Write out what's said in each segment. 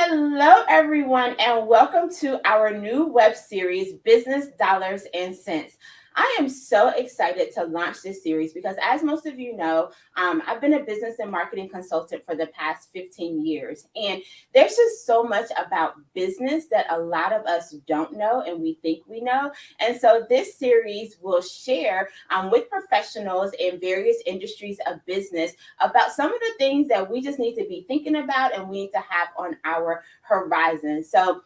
Hello, everyone, and welcome to our new web series, Business Dollars and Cents. I am so excited to launch this series because, as most of you know, I've been a business and marketing consultant for the past 15 years. And there's just so much about business that a lot of us don't know and we think we know. And so, this series will share with professionals in various industries of business about some of the things that we just need to be thinking about and we need to have on our horizon. So,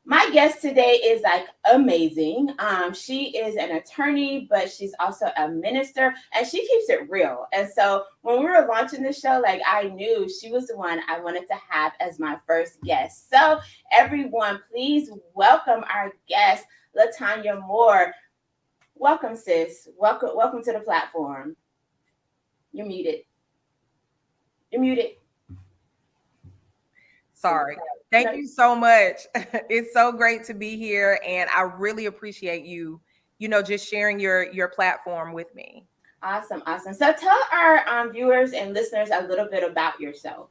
my guest today is like amazing. She is an attorney, but she's also a minister, and she keeps it real. And so when we were launching the show, like I knew she was the one I wanted to have as my first guest. So everyone, please welcome our guest, LeTonya Moore. Welcome, sis. Welcome to the platform. You're muted. You're muted. Sorry. Thank you so much. It's so great to be here, and I really appreciate you, just sharing your platform with me. Awesome. So tell our viewers and listeners a little bit about yourself.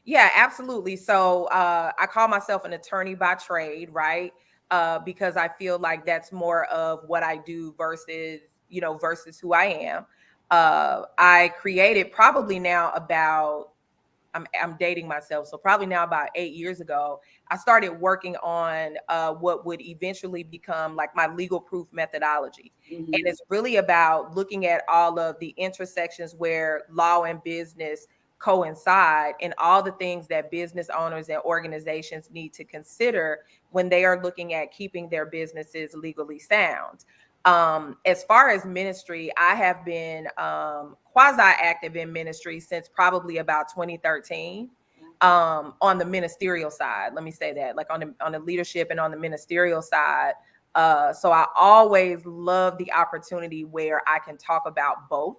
Yeah, absolutely. So I call myself an attorney by trade, right? Because I feel like that's more of what I do versus who I am. I created probably now about I'm dating myself. So probably now about 8 years ago, I started working on what would eventually become like my legal proof methodology. Mm-hmm. And it's really about looking at all of the intersections where law and business coincide and all the things that business owners and organizations need to consider when they are looking at keeping their businesses legally sound. As far as ministry, I have been quasi-active in ministry since probably about 2013. On the ministerial side, let me say that, like on the leadership and on the ministerial side. So I always love the opportunity where I can talk about both.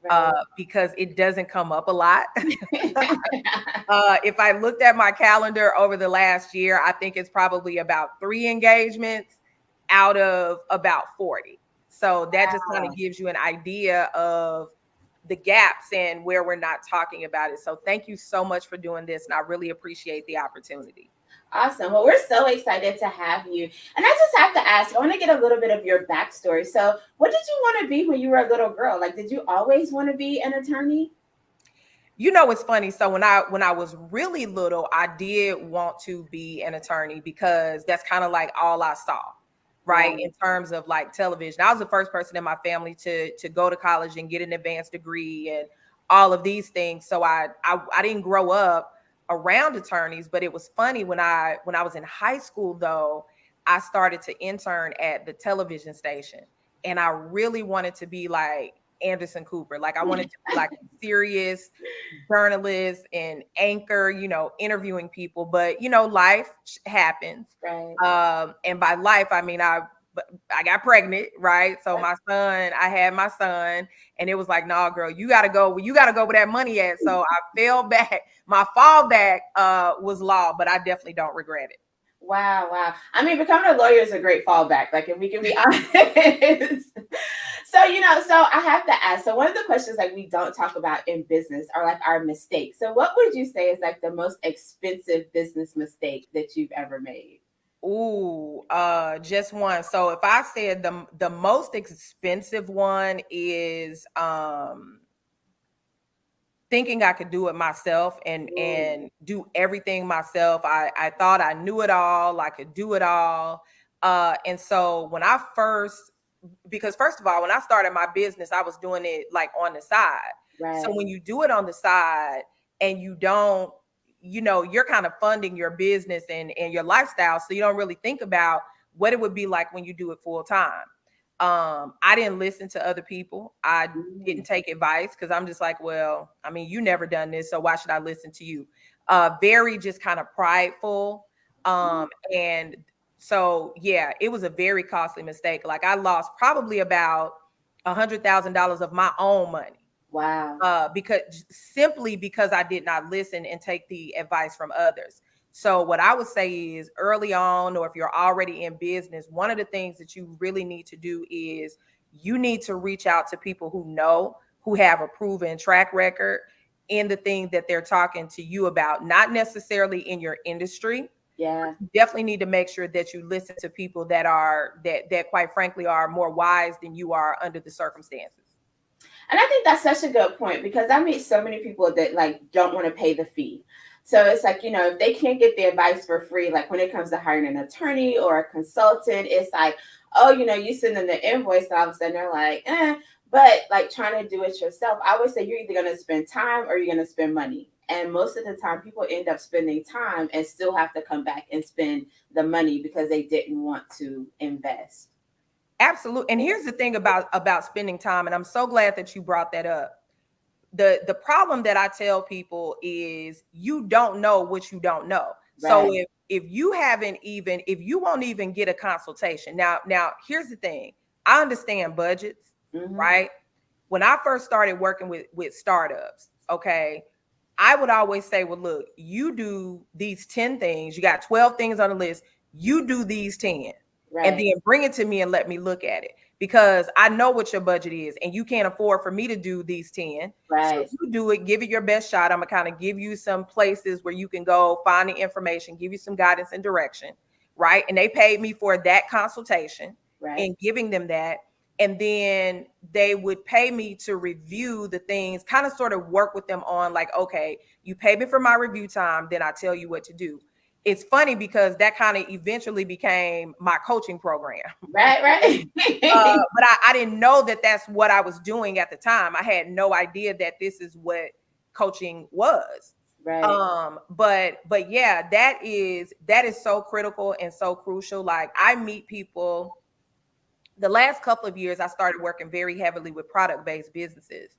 Right. Because it doesn't come up a lot. If I looked at my calendar over the last year, I think it's probably about 3 engagements out of about 40. So that just kind of gives you an idea of the gaps and where we're not talking about it. So thank you so much for doing this, and I really appreciate the opportunity. Awesome. Well, we're so excited to have you. And I just have to ask, I want to get a little bit of your backstory. So what did you want to be when you were a little girl? Like, did you always want to be an attorney? It's funny. So when I was really little, I did want to be an attorney because that's kind of like all I saw, right? In terms of like television. I was the first person in my family to go to college and get an advanced degree and all of these things. So I didn't grow up around attorneys, but it was funny when I was in high school though, I started to intern at the television station, and I really wanted to be like Anderson Cooper. Like I wanted to be like a serious journalist and anchor, interviewing people, but life happens. Right. And by life, I mean, I got pregnant, right? So I had my son, and it was like, nah, girl, you gotta go where that money at. So I fell back. My fallback was law, but I definitely don't regret it. Wow. I mean, becoming a lawyer is a great fallback. Like, if we can be honest. So I have to ask. So one of the questions like we don't talk about in business are like our mistakes. So what would you say is like the most expensive business mistake that you've ever made? Ooh, just one. So if I said the most expensive one is thinking I could do it myself and do everything myself. I thought I knew it all, I could do it all. And so because first of all, when I started my business, I was doing it like on the side. Right. So when you do it on the side and you don't, you're kind of funding your business and your lifestyle. So you don't really think about what it would be like when you do it full time. I didn't listen to other people. I didn't take advice because I'm just like, well, I mean, you never done this, so why should I listen to you? Very just kind of prideful. And so yeah, it was a very costly mistake. Like I lost probably about $100,000 of my own money. Wow. Because I did not listen and take the advice from others. So what I would say is early on, or if you're already in business, one of the things that you really need to do is you need to reach out to people who have a proven track record in the thing that they're talking to you about, not necessarily in your industry. Yeah. You definitely need to make sure that you listen to people that quite frankly are more wise than you are under the circumstances. And I think that's such a good point because I meet so many people that like don't want to pay the fee. So it's like, if they can't get the advice for free, like when it comes to hiring an attorney or a consultant, it's like, oh, you send them the invoice and all of a sudden they're like, eh. But like trying to do it yourself, I always say you're either going to spend time or you're going to spend money. And most of the time, people end up spending time and still have to come back and spend the money because they didn't want to invest. Absolutely. And here's the thing about spending time, and I'm so glad that you brought that up. The problem that I tell people is you don't know what you don't know. So Right. if you won't even get a consultation. Now here's the thing. I understand budgets, Mm-hmm. right? When I first started working with startups, okay, I would always say, well, look, you do these 10 things, you got 12 things on the list, you do these 10, and Right. then bring it to me and let me look at it because I know what your budget is and you can't afford for me to do these 10. So Right. you do it, give it your best shot. I'm gonna kind of give you some places where you can go find the information, give you some guidance and direction, right? And they paid me for that consultation Right. and giving them that. And then they would pay me to review the things, kind of sort of work with them on like, okay, you pay me for my review time, then I tell you what to do. It's funny because that kind of eventually became my coaching program. Right. Right. But I didn't know that that's what I was doing at the time. I had no idea that this is what coaching was. Right. But yeah, that is so critical and so crucial. Like I meet people. The last couple of years, I started working very heavily with product-based businesses,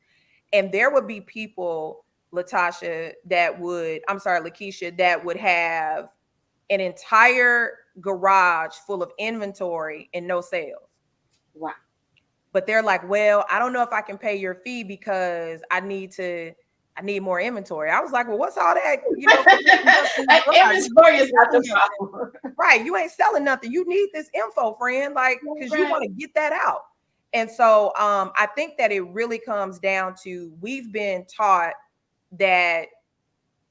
and there would be people, Lakeisha, that would have an entire garage full of inventory and no sales. Wow. But they're like, well, I don't know if I can pay your fee because I need more inventory. I was like, well, what's all that? Like inventory is not the problem. Right. You ain't selling nothing. You need this info, friend, like, because you Right. want to get that out. And so I think that it really comes down to we've been taught that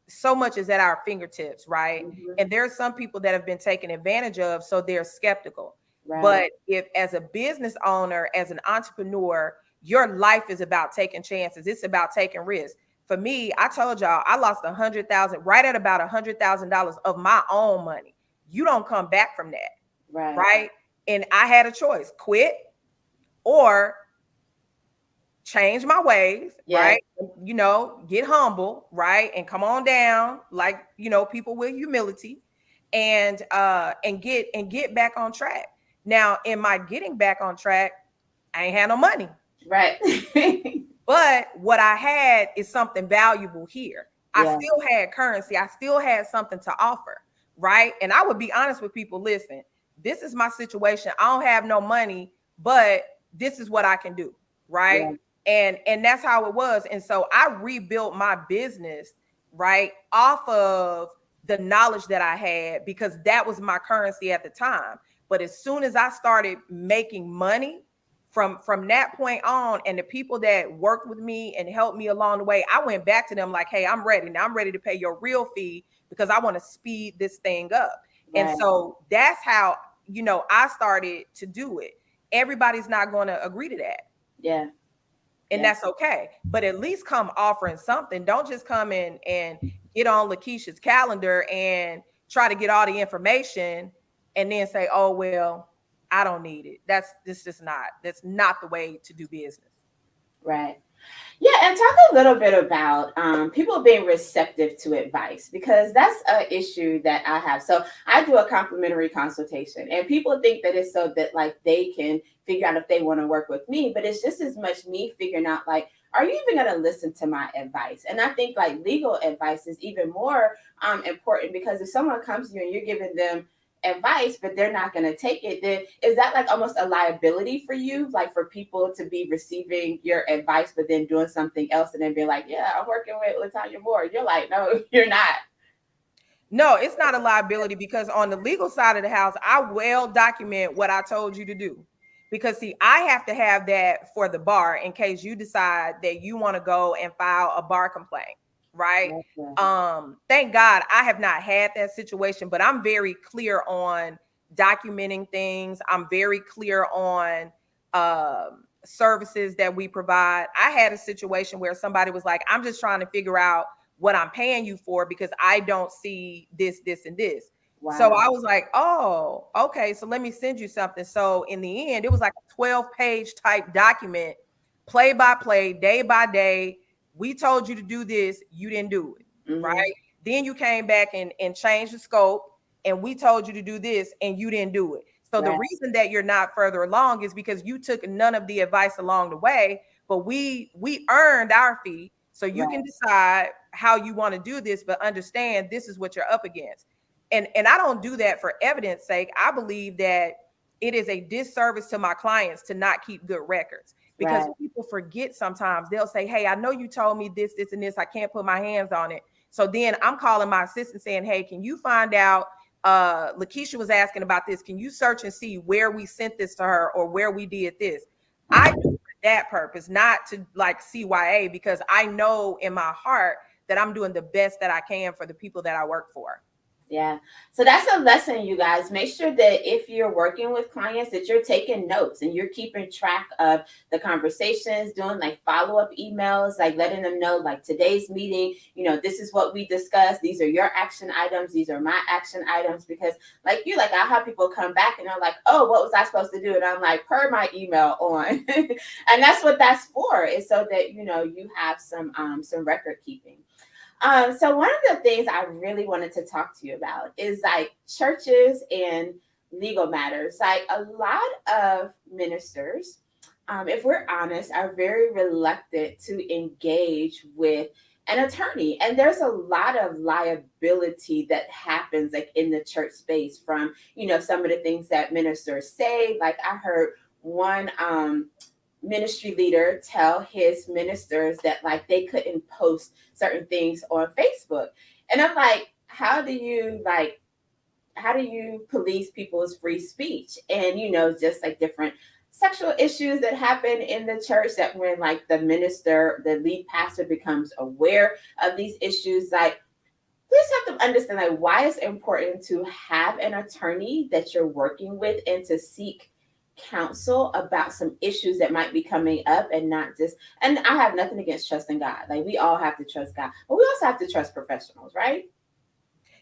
so much is at our fingertips, right? Mm-hmm. And there are some people that have been taken advantage of, so they're skeptical. Right. But if, as a business owner, as an entrepreneur, your life is about taking chances, it's about taking risks. For me, I told y'all I lost 100,000, right at about $100,000 of my own money. You don't come back from that, Right. right? And I had a choice: quit or change my ways, Yes. right? Get humble, right? And come on down, like, people with humility and get back on track. Now, in my getting back on track, I ain't had no money. Right. But what I had is something valuable here. I Yeah. still had currency. I still had something to offer, right? And I would be honest with people, listen, this is my situation. I don't have no money, but this is what I can do, right? Yeah. And that's how it was. And so I rebuilt my business, right, off of the knowledge that I had because that was my currency at the time. But as soon as I started making money, from that point on, and the people that worked with me and helped me along the way, I went back to them like, hey, I'm ready now. I'm ready to pay your real fee because I want to speed this thing up. And Right. so that's how I started to do it. Everybody's not going to agree to that, Yeah. and Yeah. that's okay. But at least come offering something. Don't just come in and get on Lakeisha's calendar and try to get all the information and then say, oh, well, I don't need it. That's not the way to do business. Right. Yeah, and talk a little bit about people being receptive to advice because that's an issue that I have. So I do a complimentary consultation, and people think that it's so that like they can figure out if they want to work with me, but it's just as much me figuring out like, are you even going to listen to my advice? And I think like legal advice is even more important because if someone comes to you and you're giving them advice but they're not going to take it, then is that like almost a liability for you, like for people to be receiving your advice but then doing something else and then be like, yeah, I'm working with LeTonya Moore? You're like, no, you're not. No, it's not a liability because on the legal side of the house, I well document what I told you to do. Because see, I have to have that for the bar in case you decide that you want to go and file a bar complaint. right? Gotcha. Thank God I have not had that situation, but I'm very clear on documenting things. I'm very clear on services that we provide. I had a situation where somebody was like, I'm just trying to figure out what I'm paying you for because I don't see this, this, and this. So I Wow. was like, oh, okay. So let me send you something. So in the end, it was like a 12-page type document, play by play, day by day. We told you to do this, you didn't do it, Mm-hmm. right? Then you came back and changed the scope, and we told you to do this, and you didn't do it. So the Right. reason that you're not further along is because you took none of the advice along the way, but we earned our fee. So you can Right. decide how you want to do this, but understand this is what you're up against. And I don't do that for evidence sake. I believe that it is a disservice to my clients to not keep good records because Right. people forget sometimes. They'll say, hey, I know you told me this, this, and this. I can't put my hands on it. So then I'm calling my assistant saying, hey, can you find out? Lakeisha was asking about this. Can you search and see where we sent this to her or where we did this? I do for that purpose, not to like CYA, because I know in my heart that I'm doing the best that I can for the people that I work for. Yeah. So that's a lesson, you guys. Make sure that if you're working with clients, that you're taking notes and you're keeping track of the conversations, doing like follow-up emails, like letting them know, like today's meeting, this is what we discussed. These are your action items. These are my action items. Because like I have people come back and they're like, oh, what was I supposed to do? And I'm like, per my email on. And that's what that's for, is so that you have some record keeping. So one of the things I really wanted to talk to you about is like churches and legal matters. Like a lot of ministers, if we're honest, are very reluctant to engage with an attorney. And there's a lot of liability that happens like in the church space from, some of the things that ministers say. Like I heard one ministry leader tell his ministers that like they couldn't post certain things on Facebook. And I'm like, how do you police people's free speech? And just like different sexual issues that happen in the church, that when like the lead pastor becomes aware of these issues, like we just have to understand like why it's important to have an attorney that you're working with and to seek counsel about some issues that might be coming up, and not just, and I have nothing against trusting God. Like we all have to trust God, but we also have to trust professionals, right?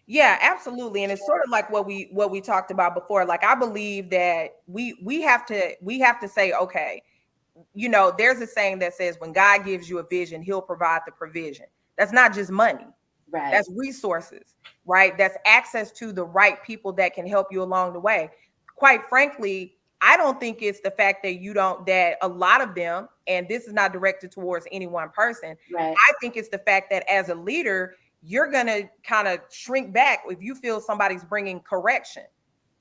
Yeah, absolutely. And it's sort of like what we talked about before. Like I believe that we have to say, okay, there's a saying that says when God gives you a vision, he'll provide the provision. That's not just money. Right. That's resources, right? That's access to the right people that can help you along the way. Quite frankly, I don't think it's the fact that that a lot of them, and this is not directed towards any one person. Right. I think it's the fact that as a leader, you're going to kind of shrink back if you feel somebody's bringing correction,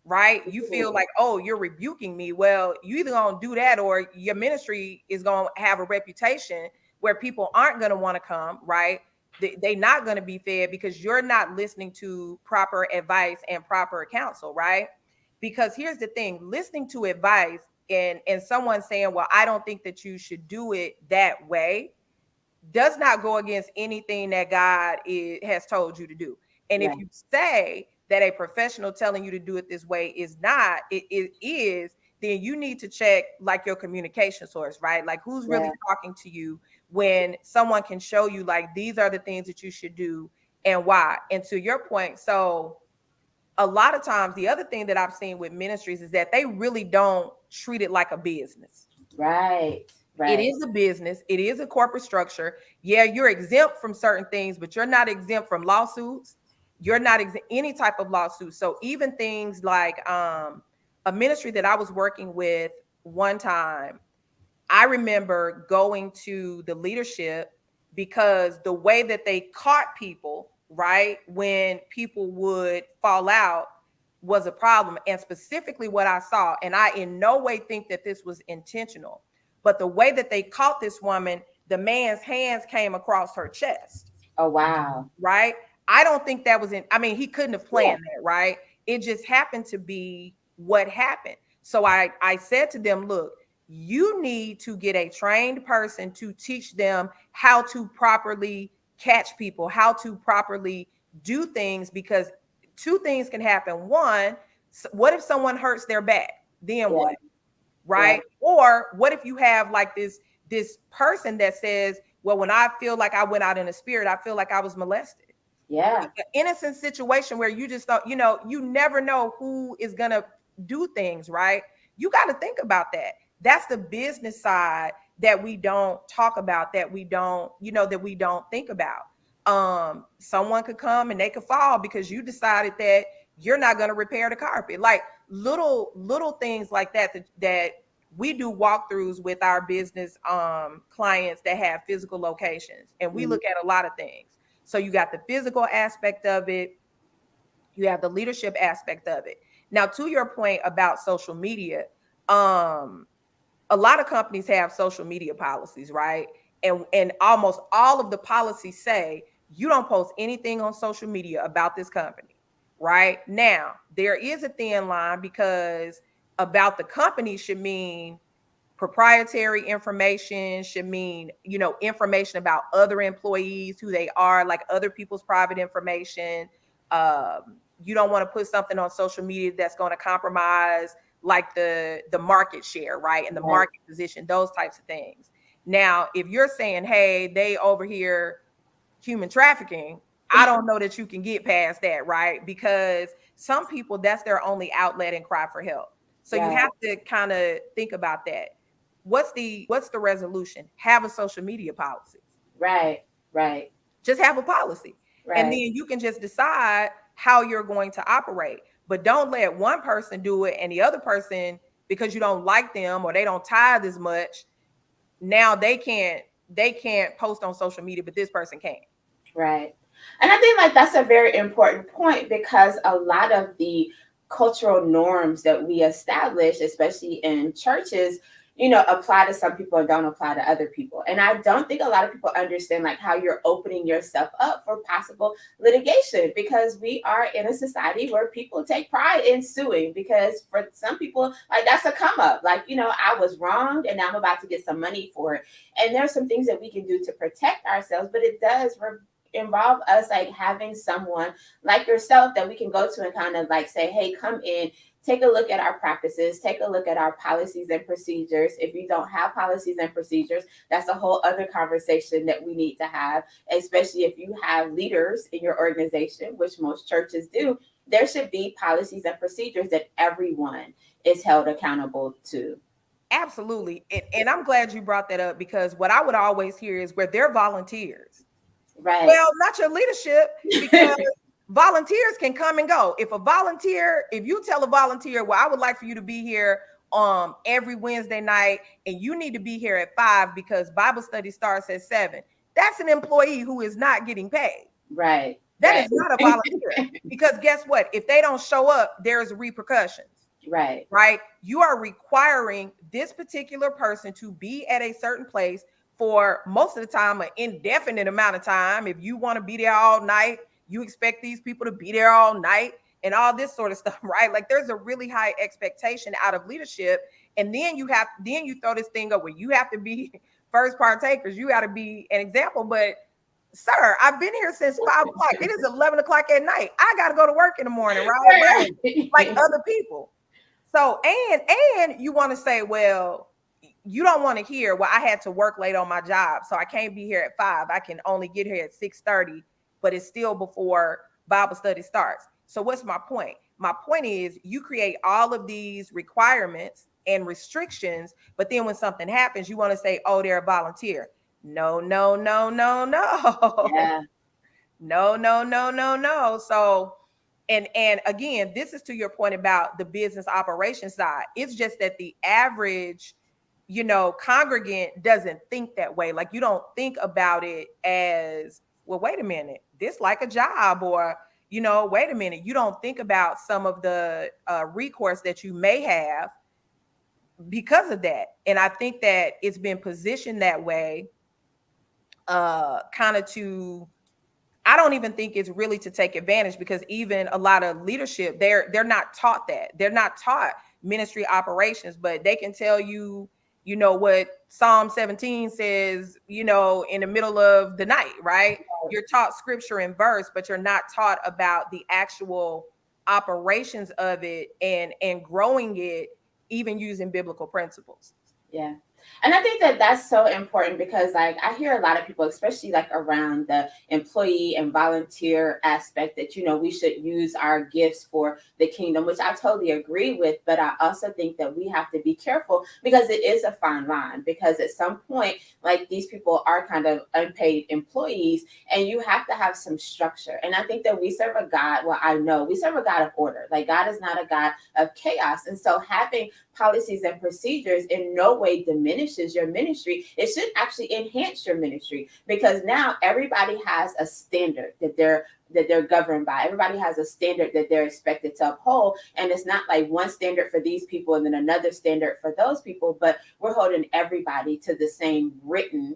right? You feel Ooh. like, oh, you're rebuking me. Well, you either gonna do that or your ministry is gonna have a reputation where people aren't gonna want to come, right? They not gonna be fed because you're not listening to proper advice and proper counsel, right? Because here's the thing: listening to advice and someone saying, well, I don't think that you should do it that way, does not go against anything that has told you to do. And if Right. you say that a professional telling you to do it this way is not, it is, then you need to check like your communication source, right? Like who's really Yeah. talking to you when someone can show you like these are the things that you should do and why. And to your point, so a lot of times the other thing that I've seen with ministries is that they really don't treat it like a business. Right. It Right. is a business. It is a corporate structure. Yeah, you're exempt from certain things, but you're not exempt from lawsuits. You're not exempt any type of lawsuit. So even things like a ministry that I was working with one time, I remember going to the leadership because the way that they caught people, right, when people would fall out was a problem. And specifically what I saw, and I in no way think that this was intentional, but the way that they caught this woman, the man's hands came across her chest, Oh wow. right? I don't think that was I mean, he couldn't have Yeah. planned that, right? It just happened to be what happened. So I said to them, look, you need to get a trained person to teach them how to properly catch people, how to properly do things, because two things can happen. One, what if someone hurts their back? Then Yeah. what? Yeah. Right? Or what if you have like this person that says, well, when I feel like I went out in a spirit, I feel like I was molested. Yeah. Like an innocent situation where you just don't, you never know who is gonna do things, right? You got to think about that. That's the business side that we don't talk about, that we don't, that we don't think about. Someone could come and they could fall because you decided that you're not going to repair the carpet. Like little things like that we do walkthroughs with our business clients that have physical locations, and we Mhm. look at a lot of things. So you got the physical aspect of it, you have the leadership aspect of it. Now, to your point about social media, a lot of companies have social media policies, right? And almost all of the policies say you don't post anything on social media about this company, right? Now, there is a thin line, because about the company should mean proprietary information, should mean, information about other employees, who they are, like other people's private information. You don't want to put something on social media that's going to compromise like the market share, right? And the Right. market position, those types of things. Now, if you're saying, hey, they over here human trafficking, I don't know that you can get past that, right? Because some people, that's their only outlet and cry for help. So you Right. have to kind of think about that. What's the resolution? Have a social media policy. Right. Right. Just have a policy. And then Right. you can just decide how you're going to operate. But don't let one person do it and the other person, because you don't like them or they don't tithe as much, now they can't post on social media, but this person can. Right. And I think like that's a very important point, because a lot of the cultural norms that we establish, especially in churches, apply to some people and don't apply to other people. And I don't think a lot of people understand like how you're opening yourself up for possible litigation, because we are in a society where people take pride in suing, because for some people, like that's a come up. Like, I was wronged and now I'm about to get some money for it. And there's some things that we can do to protect ourselves, but it does involve us like having someone like yourself that we can go to and kind of like say, hey, come in, take a look at our practices, take a look at our policies and procedures. If you don't have policies and procedures, that's a whole other conversation that we need to have, especially if you have leaders in your organization, which most churches do. There should be policies and procedures that everyone is held accountable to. Absolutely. And I'm glad you brought that up, because what I would always hear is, where they're volunteers. Right. Well, not your leadership, because volunteers can come and go. If you tell a volunteer, well, I would like for you to be here every Wednesday night, and you need to be here at 5 because Bible study starts at 7. That's an employee who is not getting paid. Right. That Right. is not a volunteer, because guess what? If they don't show up, there's repercussions. Right. Right? You are requiring this particular person to be at a certain place for most of the time, an indefinite amount of time. If you want to be there all night, you expect these people to be there all night and all this sort of stuff, right? Like there's a really high expectation out of leadership. And then you throw this thing up where you have to be first partakers. You got to be an example. But sir, I've been here since 5 o'clock. It is 11 o'clock at night. I got to go to work in the morning, right? Like other people. So, and you want to say, well, you don't want to hear, well, I had to work late on my job, so I can't be here at 5. I can only get here at 6:30, but it's still before Bible study starts. So what's my point? My point is, you create all of these requirements and restrictions, but then when something happens, you want to say, oh, they're a volunteer. No, no, no, no, no. Yeah. No, no, no, no, no. So, and again, this is to your point about the business operation side. It's just that the average, congregant doesn't think that way. Like you don't think about it as, well, wait a minute, this like a job, or wait a minute, you don't think about some of the recourse that you may have because of that. And I think that it's been positioned that way, kind of to, I don't even think it's really to take advantage, because even a lot of leadership, they're not taught that. They're not taught ministry operations, but they can tell you, what Psalm 17 says, in the middle of the night, right? You're taught scripture and verse, but you're not taught about the actual operations of it and growing it, even using biblical principles. Yeah. And I think that that's so important because, like, I hear a lot of people, especially like around the employee and volunteer aspect, that, we should use our gifts for the kingdom, which I totally agree with. But I also think that we have to be careful because it is a fine line. Because at some point, like, these people are kind of unpaid employees, and you have to have some structure. And I think that we serve a God, well, I know we serve a God of order. Like, God is not a God of chaos. And so having policies and procedures in no way diminishes your ministry. It should actually enhance your ministry, because now everybody has a standard that they're governed by. Everybody has a standard that they're expected to uphold, and it's not like one standard for these people and then another standard for those people, but we're holding everybody to the same written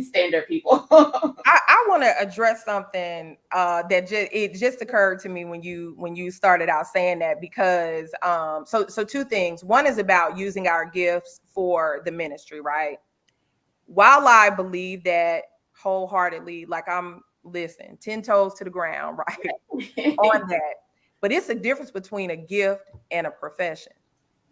standard, people. I want to address something that just occurred to me when you started out saying that, because so two things. One is about using our gifts for the ministry, right? While I believe that wholeheartedly, like, I'm 10 toes to the ground, right? On that. But it's a difference between a gift and a profession.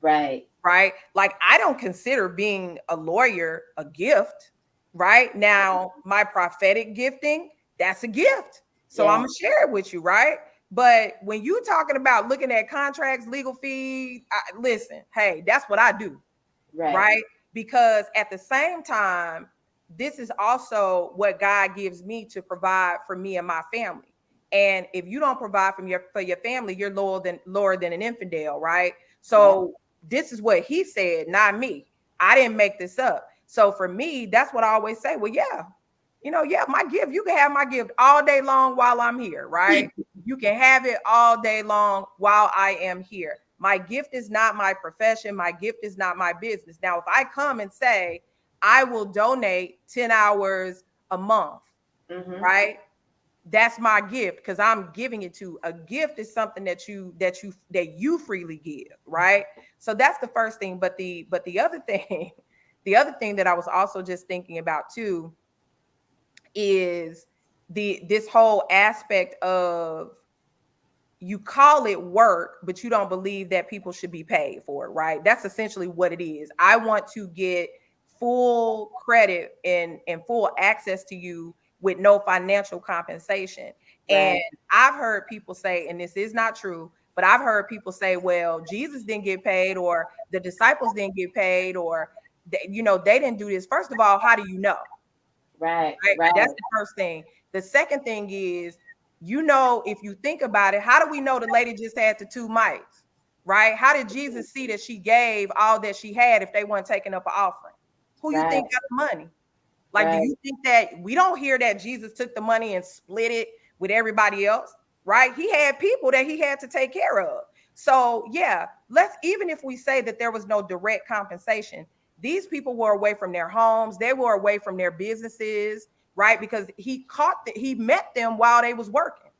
Right. Right? Like, I don't consider being a lawyer a gift. Right now, my prophetic gifting, that's a gift. So I'm gonna share it with you, right? But when you talking about looking at contracts, legal fees, listen, hey, that's what I do, right? Because at the same time, this is also what God gives me to provide for me and my family. And if you don't provide for your family, you're lower than an infidel, right? So this is what he said, not me. I didn't make this up. So for me, that's what I always say. Well, my gift, you can have my gift all day long while I'm here, right? You can have it all day long while I am here. My gift is not my profession. My gift is not my business. Now, if I come and say, I will donate 10 hours a month, right? That's my gift, because I'm giving it to. A gift is something that you freely give, right? So that's the first thing. But the other thing, the other thing that I was also just thinking about too is this whole aspect of, you call it work, but you don't believe that people should be paid for it, right? That's essentially what it is. I want to get full credit and full access to you with no financial compensation. And I've heard people say, and this is not true, but I've heard people say, well, Jesus didn't get paid, or the disciples didn't get paid, or they didn't do this. First of all, how do you know? Right. That's the first thing. The second thing is, if you think about it, how do we know the lady just had the 2 mites, right? How did Jesus see that she gave all that she had if they weren't taking up an offering? Who you think got the money? Like, do you think that we don't hear that Jesus took the money and split it with everybody else, right? He had people that he had to take care of. So yeah, even if we say that there was no direct compensation, these people were away from their homes, they were away from their businesses, right? Because he met them while they was working,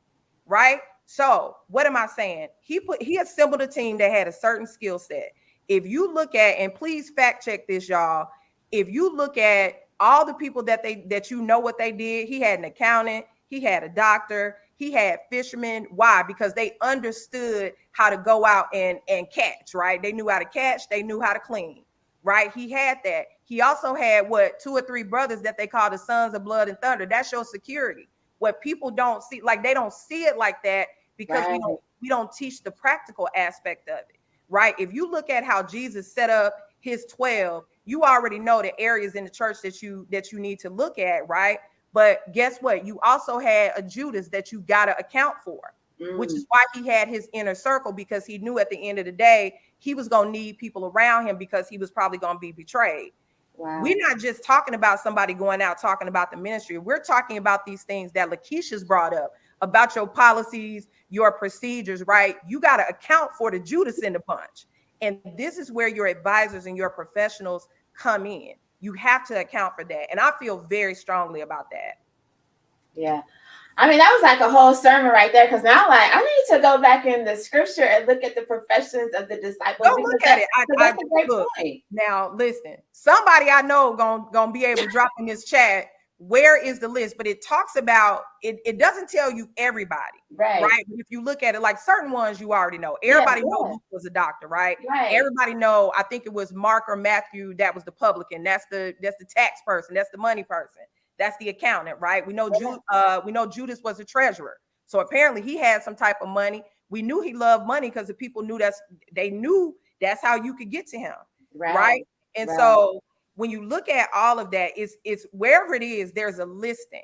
right? So what am I saying? He assembled a team that had a certain skill set. If you look at, and please fact check this, y'all, if you look at all the people that what they did, he had an accountant, he had a doctor, he had fishermen. Why? Because they understood how to go out and catch, right? They knew how to catch, they knew how to clean, right? He had that. He also had 2 or 3 brothers that they call the sons of blood and thunder. That's your security. What people don't see, like, they don't see it like that, because we don't teach the practical aspect of it, right? If you look at how Jesus set up his 12, you already know the areas in the church that you need to look at, right? But guess what? You also had a Judas that you got to account for, which is why he had his inner circle, because he knew at the end of the day, he was going to need people around him, because he was probably going to be betrayed. Wow. We're not just talking about somebody going out talking about the ministry. We're talking about these things that Lakeisha's brought up, about your policies, your procedures, right? You got to account for the Judas in the bunch. And this is where your advisors and your professionals come in. You have to account for that. And I feel very strongly about that. Yeah. I mean, that was like a whole sermon right there, because now, like, I need to go back in the scripture and look at the professions of the disciples. Go look at it. That's a great point. Now, listen, somebody I know gonna be able to drop in this chat where is the list? But it talks about it. It doesn't tell you everybody, Right. right? But if you look at it, like certain ones you already know. Yeah. Everybody know Yeah. Luke was a doctor, right? Right. Everybody know. I think it was Mark or Matthew that was the publican. That's the tax person. That's the money person. That's the accountant, right? We know we know Judas was the treasurer. So apparently he had some type of money. We knew he loved money because the people knew they knew that's how you could get to him, Right. right? And Right. so when you look at all of that, it's wherever it is, there's a listing,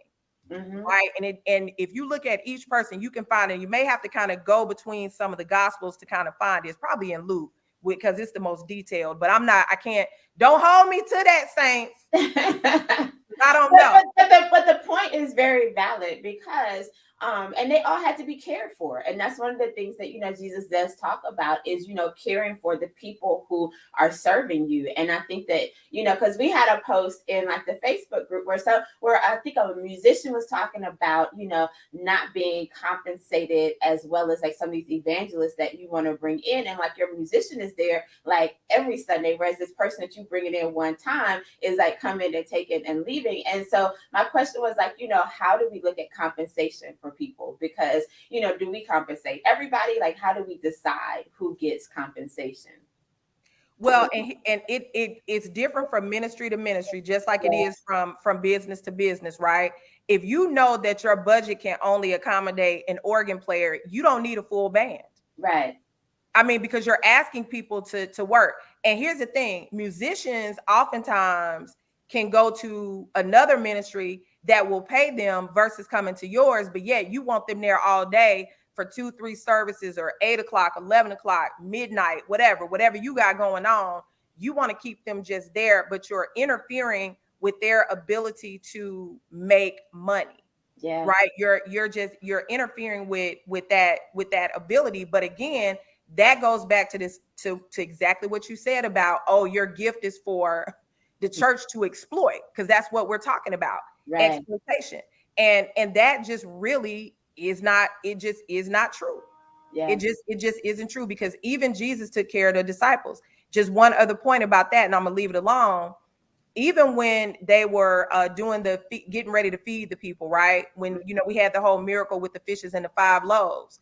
right? And if you look at each person, you can find it. You may have to kind of go between some of the gospels to kind of find it. It's probably in Luke because it's the most detailed. But I can't. Don't hold me to that, saints. I don't know. But the point is very valid because and they all had to be cared for. And that's one of the things that, Jesus does talk about is, caring for the people who are serving you. And I think that, because we had a post in like the Facebook group where I think a musician was talking about, not being compensated as well as like some of these evangelists that you want to bring in. And like your musician is there like every Sunday, whereas this person that you bring it in one time is like coming and taking and leaving. And so my question was like, how do we look at compensation for people? Because, do we compensate everybody? Like, how do we decide who gets compensation? Well, and it's different from ministry to ministry, just like it is from business to business, right? If you know that your budget can only accommodate an organ player, you don't need a full band. Right. I mean, because you're asking people to work. And here's the thing, musicians oftentimes can go to another ministry that will pay them versus coming to yours, but yet you want them there all day for 2-3 services or 8 o'clock, 11 o'clock, midnight, whatever you got going on. You want to keep them just there, but you're interfering with their ability to make money. Yeah. Right. You're interfering with that ability. But again, that goes back to this to exactly what you said about, oh, your gift is for the church to exploit, because that's what we're talking about. Right. Exploitation. And that just really is not, it just is not true. Yeah. It just isn't true, because even Jesus took care of the disciples. Just one other point about that, and I'm gonna leave it alone. Even when they were doing getting ready to feed the people, right? When, we had the whole miracle with the fishes and the 5 loaves.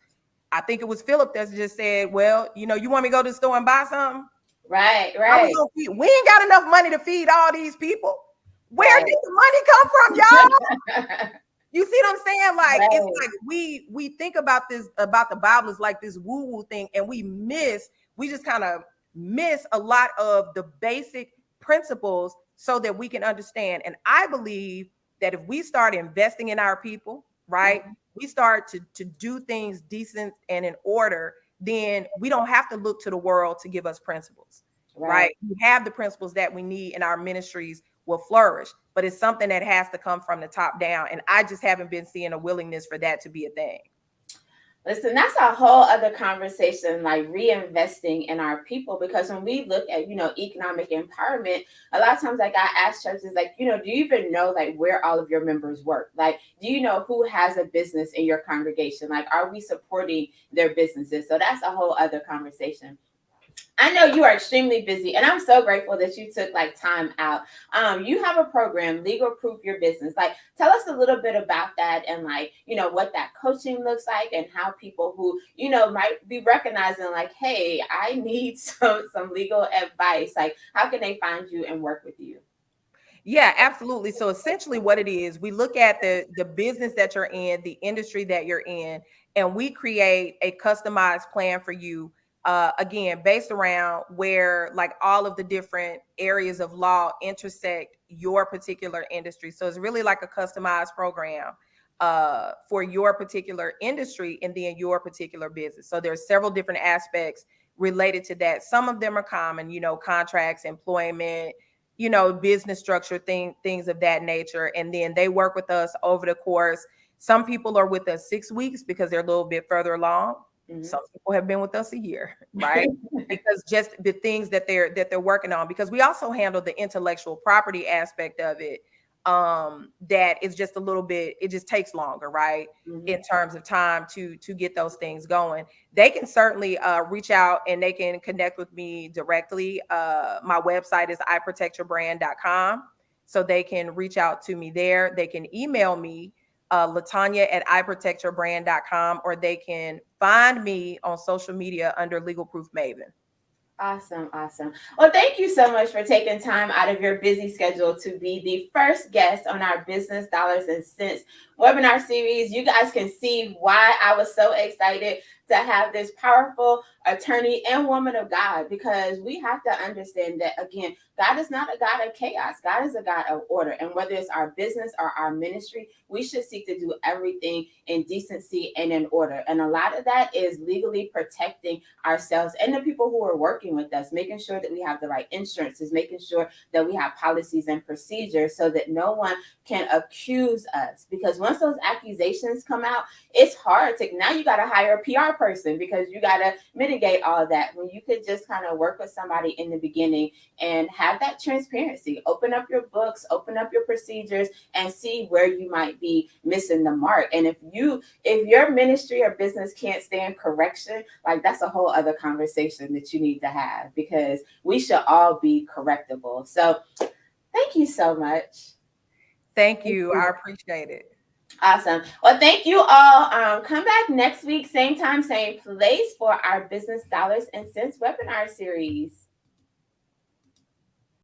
I think it was Philip that just said, well, you want me to go to the store and buy something? Right. We ain't got enough money to feed all these people. Where did the money come from, y'all? You see what I'm saying? Like, it's like we think about this, about the Bible is like this woo-woo thing, and we just kind of miss a lot of the basic principles so that we can understand. And I believe that if we start investing in our people, right, we start to do things decent and in order, then we don't have to look to the world to give us principles, right? We have the principles that we need, and our ministries will flourish. But it's something that has to come from the top down. And I just haven't been seeing a willingness for that to be a thing. Listen, that's a whole other conversation, like reinvesting in our people. Because when we look at, economic empowerment, a lot of times, like I ask churches, like, do you even know like where all of your members work? Like, do you know who has a business in your congregation? Like, are we supporting their businesses? So that's a whole other conversation. I know you are extremely busy, and I'm so grateful that you took like time out. You have a program, Legal Proof Your Business. Like, tell us a little bit about that, and like, what that coaching looks like, and how people who, might be recognizing like, hey, I need some legal advice. Like, how can they find you and work with you? Yeah, absolutely. So essentially what it is, we look at the business that you're in, the industry that you're in, and we create a customized plan for you, again, based around where like all of the different areas of law intersect your particular industry. So it's really like a customized program for your particular industry and then your particular business. So there's several different aspects related to that. Some of them are common, contracts, employment, business structure, things of that nature. And then they work with us over the course. Some people are with us 6 weeks because they're a little bit further along. Some people have been with us a year, right? Because just the things that they're working on, because we also handle the intellectual property aspect of it. That is just a little bit, it just takes longer, right? In terms of time to get those things going. They can certainly reach out and they can connect with me directly. My website is iprotectyourbrand.com. So they can reach out to me there. They can email me, LeTonya at iprotectyourbrand.com, or they can find me on social media under Legal Proof Maven. Awesome, awesome. Well, thank you so much for taking time out of your busy schedule to be the first guest on our Business Dollars and Cents webinar series. You guys can see why I was so excited to have this powerful attorney and woman of God, because we have to understand that, again, God is not a God of chaos. God is a God of order. And whether it's our business or our ministry, we should seek to do everything in decency and in order. And a lot of that is legally protecting ourselves and the people who are working with us, making sure that we have the right insurances, making sure that we have policies and procedures so that no one can accuse us. Because once those accusations come out, it's hard to, now you got to hire a PR person because you got to mitigate all that, when you could just kind of work with somebody in the beginning and have that transparency. Open up your books, open up your procedures, and see where you might be missing the mark. And if your ministry or business can't stand correction, like, that's a whole other conversation that you need to have, because we should all be correctable. So thank you so much. Thank you. I appreciate it. Awesome. Well, thank you all. Come back next week, same time, same place, for our Business Dollars and Cents webinar series.